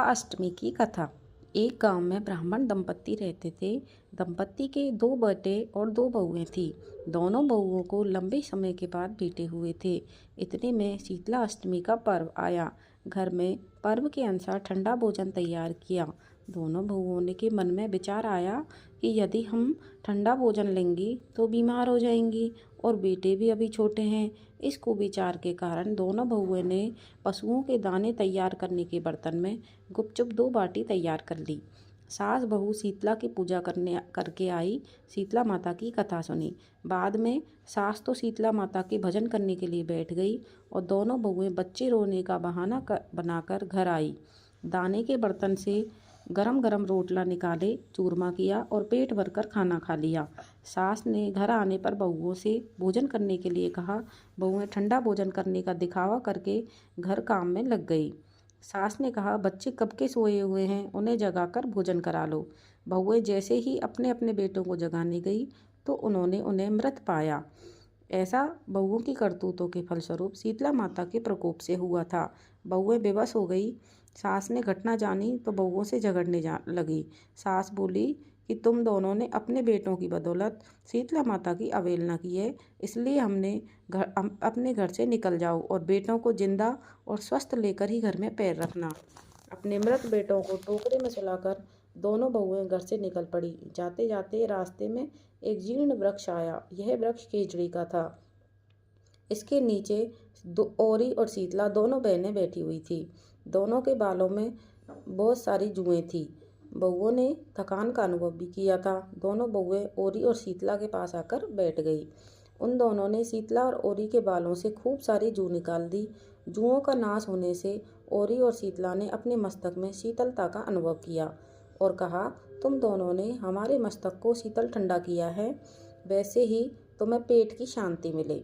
अष्टमी की कथा। एक गांव में ब्राह्मण दंपत्ति रहते थे। दंपत्ति के 2 बेटे और 2 बहुएं थी। दोनों बहुओं को लंबे समय के बाद बेटे हुए थे। इतने में शीतला अष्टमी का पर्व आया। घर में पर्व के अनुसार ठंडा भोजन तैयार किया। दोनों बहुओं के मन में विचार आया कि यदि हम ठंडा भोजन लेंगी तो बीमार हो जाएंगी और बेटे भी अभी छोटे हैं। इस कुविचार के कारण दोनों बहुओं ने पशुओं के दाने तैयार करने के बर्तन में गुपचुप 2 बाटी तैयार कर ली। सास बहू शीतला की पूजा करके आई। शीतला माता की कथा सुनी। बाद में सास तो शीतला माता के भजन करने के लिए बैठ गई और दोनों बहुएं बच्चे रोने का बहाना बनाकर घर आई। दाने के बर्तन से गरम गरम रोटला निकाले, चूरमा किया और पेट भरकर खाना खा लिया। सास ने घर आने पर बहुओं से भोजन करने के लिए कहा। बहुएं ठंडा भोजन करने का दिखावा करके घर काम में लग गई। सास ने कहा, बच्चे कब के सोए हुए हैं, उन्हें जगाकर भोजन करा लो। बहुएं जैसे ही अपने अपने बेटों को जगाने गई तो उन्होंने उन्हें मृत पाया। ऐसा बहुओं की करतूतों के फलस्वरूप शीतला माता के प्रकोप से हुआ था। बहुएं बेबस हो गई। सास ने घटना जानी तो बहुओं से झगड़ने लगी। सास बोली कि तुम दोनों ने अपने बेटों की बदौलत शीतला माता की अवहेलना की है, इसलिए अपने घर से निकल जाओ और बेटों को जिंदा और स्वस्थ लेकर ही घर में पैर रखना। अपने मृत बेटों को टोकरे में सुलाकर दोनों बहुएं घर से निकल पड़ी। जाते जाते रास्ते में एक जीर्ण वृक्ष आया। यह वृक्ष खेजड़ी का था। इसके नीचे औरी और शीतला दोनों बहनें बैठी हुई थी। दोनों के बालों में बहुत सारी जुएं थी। बहुओं ने थकान का अनुभव भी किया था। दोनों बहुएं औरी और शीतला के पास आकर बैठ गई। उन दोनों ने शीतला और औरी के बालों से खूब सारी जू निकाल दी। जुओं का नाश होने से औरी और शीतला ने अपने मस्तक में शीतलता का अनुभव किया और कहा, तुम दोनों ने हमारे मस्तक को शीतल ठंडा किया है, वैसे ही तुम्हें पेट की शांति मिले।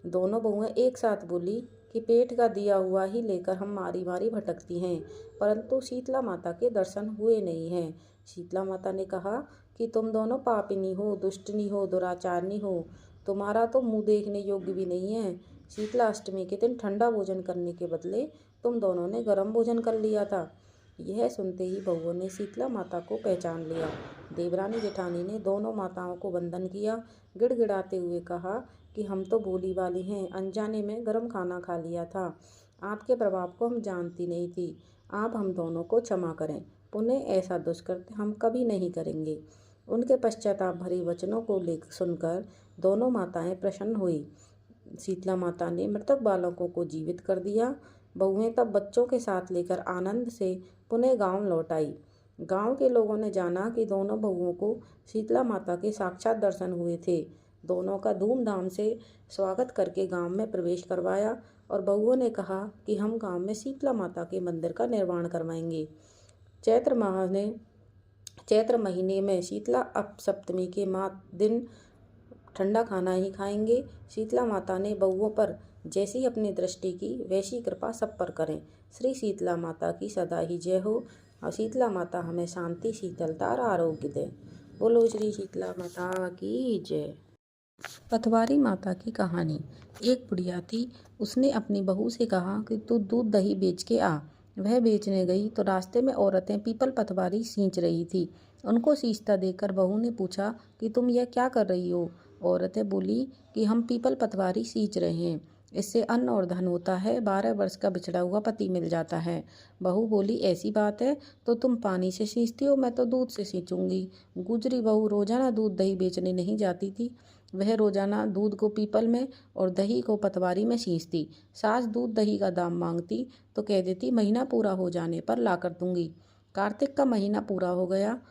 दोनों बहुएं एक साथ बोली कि पेट का दिया हुआ ही लेकर हम मारी मारी भटकती हैं, परंतु शीतला माता के दर्शन हुए नहीं हैं। शीतला माता ने कहा कि तुम दोनों पापिनी हो, दुष्टनी हो, दुराचारनी हो। तुम्हारा तो मुंह देखने योग्य भी नहीं है। शीतला अष्टमी के दिन ठंडा भोजन करने के बदले तुम दोनों ने गर्म भोजन कर लिया था। यह सुनते ही बहुओं ने शीतला माता को पहचान लिया। देवरानी जेठानी ने दोनों माताओं को वंदन किया। गिड़गिड़ाते हुए कहा कि हम तो भोली वाली हैं, अनजाने में गर्म खाना खा लिया था। आपके प्रभाव को हम जानती नहीं थी। आप हम दोनों को क्षमा करें। पुनः ऐसा दुष्कृत्य हम कभी नहीं करेंगे। उनके पश्चाताप भरे वचनों को सुनकर दोनों माताएं प्रसन्न हुई। शीतला माता ने मृतक बालकों को जीवित कर दिया। बहुएं तब बच्चों के साथ लेकर आनंद से पुनः गांव लौट आई। गांव के लोगों ने जाना कि दोनों बहुओं को शीतला माता के साक्षात दर्शन हुए थे। दोनों का धूमधाम से स्वागत करके गांव में प्रवेश करवाया और बहुओं ने कहा कि हम गांव में शीतला माता के मंदिर का निर्माण करवाएंगे। चैत्र महीने में शीतला सप्तमी के दिन ठंडा खाना ही खाएंगे। शीतला माता ने बहुओं पर जैसी अपनी दृष्टि की वैसी कृपा सब पर करें। श्री शीतला माता की सदा ही जय हो। और शीतला माता हमें शांति, शीतलता और आरोग्य दे। बोलो श्री शीतला माता की जय। पतवारी माता की कहानी। एक बुढ़िया थी। उसने अपनी बहू से कहा कि तू दूध दही बेच के आ। वह बेचने गई तो रास्ते में औरतें पीपल पतवारी सींच रही थी। उनको सींचता देखकर बहू ने पूछा कि तुम यह क्या कर रही हो। औरतें बोली कि हम पीपल पतवारी सींच रहे हैं, इससे अन्न और धन होता है, 12 वर्ष का बिछड़ा हुआ पति मिल जाता है। बहू बोली, ऐसी बात है तो तुम पानी से सींचती हो, मैं तो दूध से सींचूंगी। गुजरी बहू रोजाना दूध दही बेचने नहीं जाती थी। वह रोजाना दूध को पीपल में और दही को पतवारी में सींचती। सास दूध दही का दाम मांगती तो कह देती महीना पूरा हो जाने पर ला कर दूंगी। कार्तिक का महीना पूरा हो गया।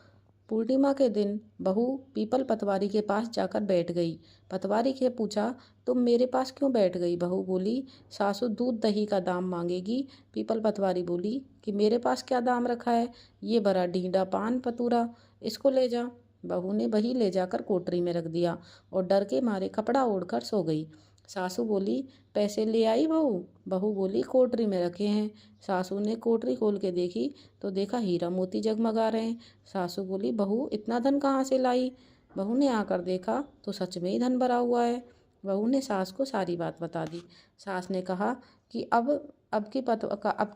पूर्णिमा के दिन बहू पीपल पतवारी के पास जाकर बैठ गई। पतवारी से पूछा, तुम मेरे पास क्यों बैठ गई। बहू बोली, सासू दूध दही का दाम मांगेगी। पीपल पतवारी बोली कि मेरे पास क्या दाम रखा है, ये बड़ा ढींढा पान पतूरा, इसको ले जा। बहू ने वही ले जाकर कोठरी में रख दिया और डर के मारे कपड़ा ओढ़कर सो गई। सासू बोली, पैसे ले आई बहू। बहू बोली, कोठरी में रखे हैं। सासू ने कोठरी खोल के देखी तो देखा हीरा मोती जगमगा रहे हैं। सासू बोली, बहू इतना धन कहाँ से लाई। बहू ने आकर देखा तो सच में ही धन भरा हुआ है। बहू ने सास को सारी बात बता दी। सास ने कहा कि अब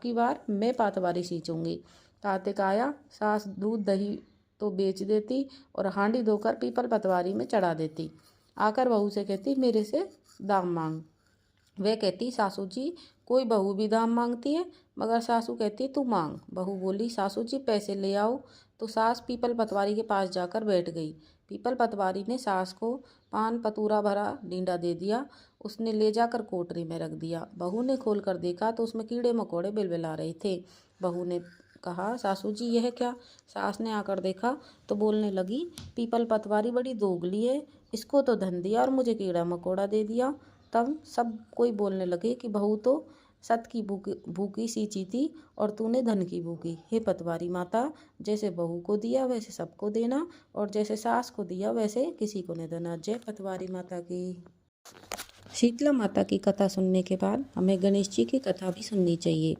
की बार मैं पतवारी सींचूंगी। कार्तिक आया, सास दूध दही तो बेच देती और हांडी धोकर पीपल पतवारी में चढ़ा देती। आकर बहू से कहती, मेरे से दाम मांग। वह कहती, सासू जी कोई बहू भी दाम मांगती है, मगर सासू कहती तू मांग। बहू बोली, सासू जी पैसे ले आओ। तो सास पीपल पतवारी के पास जाकर बैठ गई। पीपल पतवारी ने सास को पान पतूरा भरा डींडा दे दिया। उसने ले जाकर कोठरी में रख दिया। बहू ने खोल कर देखा तो उसमें कीड़े मकोड़े बिलबिला रहे थे। बहू ने कहा, सासू जी यह क्या? सास ने आकर देखा तो बोलने लगी, पीपल पतवारी बड़ी दोगली है, इसको तो धन दिया और मुझे कीड़ा मकोड़ा दे दिया। तब सब कोई बोलने लगे कि बहू तो सत की भूखी सींची थी और तूने धन की भूखी। हे पतवारी माता, जैसे बहू को दिया वैसे सबको देना, और जैसे सास को दिया वैसे किसी को नहीं देना। जय पतवारी माता की। शीतला माता की कथा सुनने के बाद हमें गणेश जी की कथा भी सुननी चाहिए।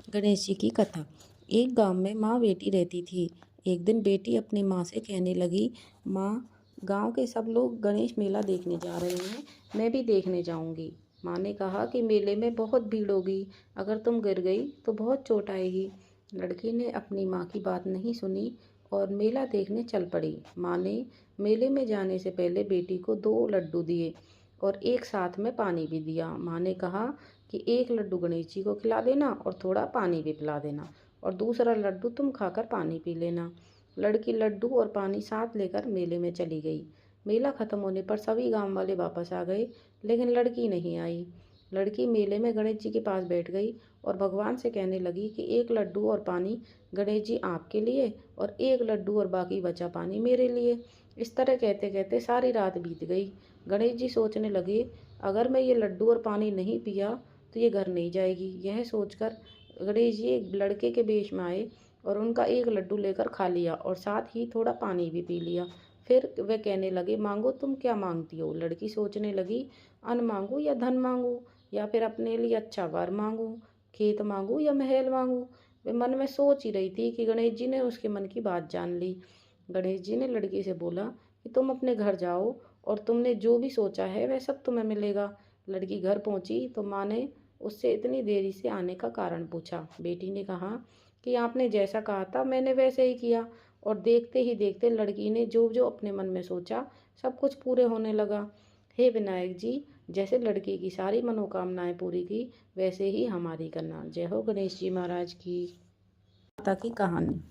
गणेश जी की कथा। एक गांव में माँ बेटी रहती थी। एक दिन बेटी अपनी माँ से कहने लगी, माँ, गांव के सब लोग गणेश मेला देखने जा रहे हैं, मैं भी देखने जाऊंगी। माँ ने कहा कि मेले में बहुत भीड़ होगी, अगर तुम गिर गई तो बहुत चोट आएगी। लड़की ने अपनी माँ की बात नहीं सुनी और मेला देखने चल पड़ी। माँ ने मेले में जाने से पहले बेटी को 2 लड्डू दिए और एक साथ में पानी भी दिया। माँ ने कहा कि एक लड्डू गणेश जी को खिला देना और थोड़ा पानी भी पिला देना, और दूसरा लड्डू तुम खाकर पानी पी लेना। लड़की लड्डू और पानी साथ लेकर मेले में चली गई। मेला खत्म होने पर सभी गांव वाले वापस आ गए, लेकिन लड़की नहीं आई। लड़की मेले में गणेश जी के पास बैठ गई और भगवान से कहने लगी कि एक लड्डू और पानी गणेश जी आपके लिए और एक लड्डू और बाकी बचा पानी मेरे लिए। इस तरह कहते कहते सारी रात बीत गई। गणेश जी सोचने लगे, अगर मैं ये लड्डू और पानी नहीं पिया तो ये घर नहीं जाएगी। यह सोचकर गणेश जी एक लड़के के वेश में आए और उनका एक लड्डू लेकर खा लिया और साथ ही थोड़ा पानी भी पी लिया। फिर वे कहने लगे, मांगो, तुम क्या मांगती हो? लड़की सोचने लगी, अन्न मांगू या धन मांगू, या फिर अपने लिए अच्छा वर मांगू, खेत मांगू या महल मांगू। वे मन में सोच ही रही थी कि गणेश जी ने उसके मन की बात जान ली। गणेश जी ने लड़की से बोला कि तुम अपने घर जाओ और तुमने जो भी सोचा है वह सब तुम्हें मिलेगा। लड़की घर पहुंची तो माँ ने उससे इतनी देरी से आने का कारण पूछा। बेटी ने कहा कि आपने जैसा कहा था मैंने वैसे ही किया, और देखते ही देखते लड़की ने जो जो अपने मन में सोचा सब कुछ पूरे होने लगा। हे विनायक जी, जैसे लड़की की सारी मनोकामनाएं पूरी की वैसे ही हमारी करना। जय हो गणेश जी महाराज की। माता की कहानी।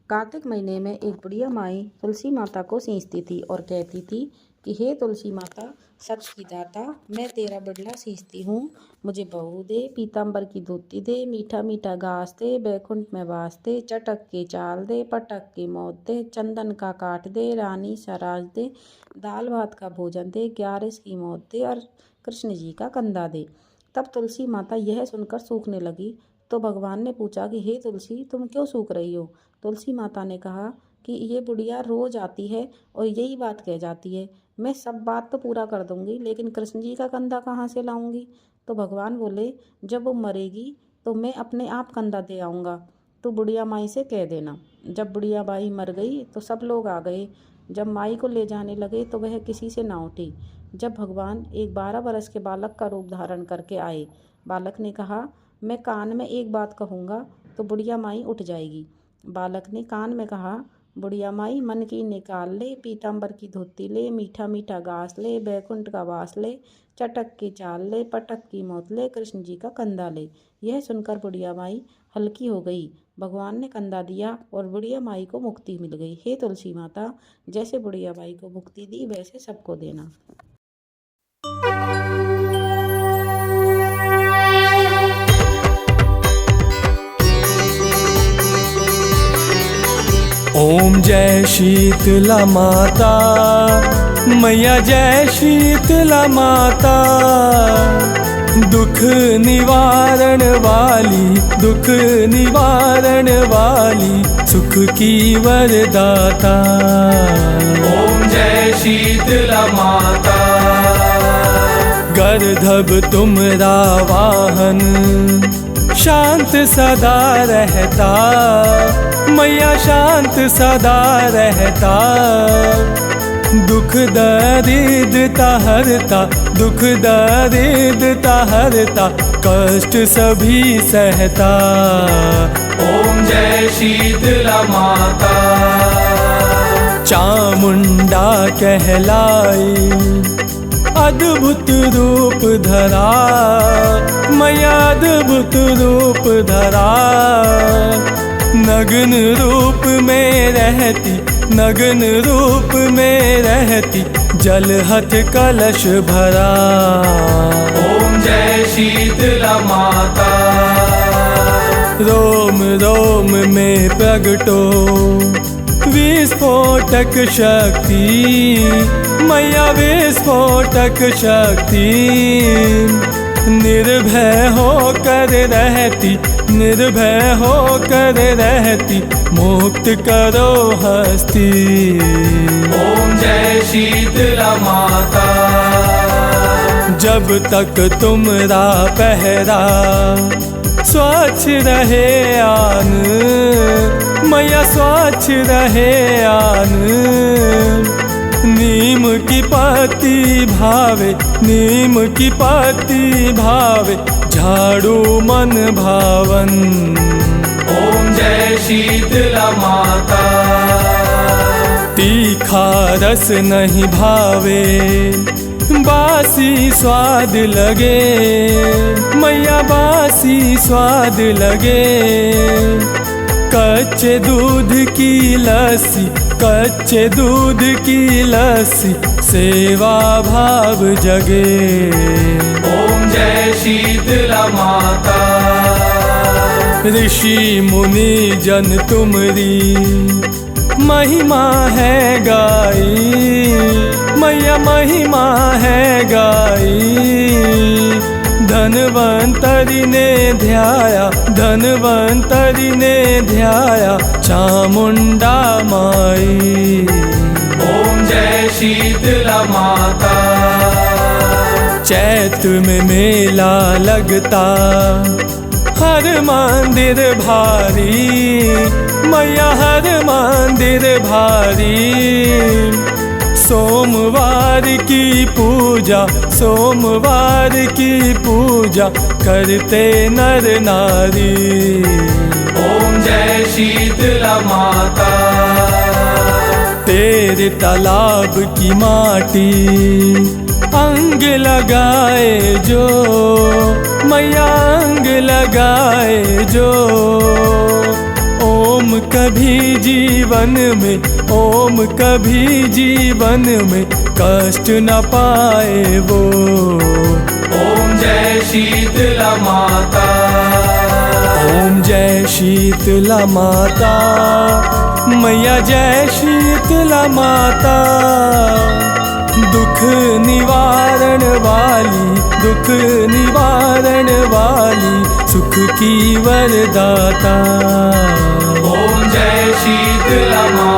कार्तिक महीने में एक बुढ़िया माई तुलसी माता को सींचती थी और कहती थी कि हे तुलसी माता, सच की दाता, मैं तेरा बिड़ला सींचती हूँ, मुझे बहू दे, पीताम्बर की धोती दे, मीठा मीठा घास दे, बैकुंठ में वास दे, चटक के चाल दे, पटक के मौत दे, चंदन का काट दे, रानी सराज दे, दाल भात का भोजन दे, 11 की मौत दे और कृष्ण जी का कंधा दे। तब तुलसी माता यह सुनकर सूखने लगी तो भगवान ने पूछा कि हे तुलसी, तुम क्यों सूख रही हो? तुलसी माता ने कहा कि ये बुढ़िया रोज आती है और यही बात कह जाती है, मैं सब बात तो पूरा कर दूंगी, लेकिन कृष्ण जी का कंधा कहाँ से लाऊंगी? तो भगवान बोले, जब वो मरेगी तो मैं अपने आप कंधा दे आऊँगा, तो बुढ़िया माई से कह देना। जब बुढ़िया माई मर गई तो सब लोग आ गए। जब माई को ले जाने लगे तो वह किसी से ना उठी। जब भगवान एक 12 बरस के बालक का रूप धारण करके आए, बालक ने कहा, मैं कान में एक बात कहूँगा तो बुढ़िया माई उठ जाएगी। बालक ने कान में कहा, बुढ़िया माई मन की निकाल ले, पीताम्बर की धोती ले, मीठा मीठा घास ले, बैकुंठ का वास ले, चटक की चाल ले, पटक की मौत ले, कृष्ण जी का कंधा ले। यह सुनकर बुढ़िया माई हल्की हो गई। भगवान ने कंधा दिया और बुढ़िया माई को मुक्ति मिल गई। हे तुलसी माता, जैसे बुढ़िया माई को मुक्ति दी वैसे सबको देना। ओम जय शीतला माता, मैया जय शीतला माता, दुख निवारण वाली, दुख निवारण वाली, सुख की वरदाता। ओम जय शीतला माता, गर्दभ तुमरा वाहन, शांत सदा रहता, मैया शांत सदा रहता, दुख दरिद्रता हरता, दुख दरिद्रता हरता, कष्ट सभी सहता। ओम जय शीतला माता। चामुंडा कहलाई अद्भुत रूप धरा, मैया अद्भुत रूप धरा। नग्न रूप में रहती, नग्न रूप में रहती, जल हथ कलश भरा। ओम जय शीतला माता। रोम रोम में प्रगटो विस्फोटक शक्ति, मैया विस्फोटक शक्ति। निर्भय होकर रहती, निर्भय होकर रहती, मुक्त करो हस्ती। ओम जय शीतला माता। जब तक तुमरा पहरा स्वच्छ रहे आन, मैया स्वच्छ रहे आन। नीम की पत्ती भावे, नीम की पत्ती भावे, झाड़ू मन भावन। ओम जय शीतला माता। तीखा रस नहीं भावे, बासी स्वाद लगे, मैया बासी स्वाद लगे। कच्चे दूध की लस्सी, कच्चे दूध की लस्सी, सेवा भाव जगे। ओम जय शीतला माता। ऋषि मुनि जन तुमरी महिमा है गाई, मैया महिमा है गाई। धनवंतरी ने ध्याया, धनवंतरी ने ध्याया, चामुंडा माई। ओम जय शीतला माता। चैत में मेला लगता, हर मंदिर भारी, मैया हर मंदिर भारी। सोमवार की पूजा, सोमवार की पूजा करते नर नारी। ओम जय शीतला माता। तेरे तालाब की माटी अंग लगाए जो, मैया अंग लगाए जो। ओम कभी जीवन में, ओम कभी जीवन में कष्ट न पाए वो। ओम जय शीतला माता। ओम जय शीतला माता, मैया जय शीतला माता। दुख निवारण वाली, दुख निवारण वाली, सुख की वरदाता। ओम जय शीतला माता।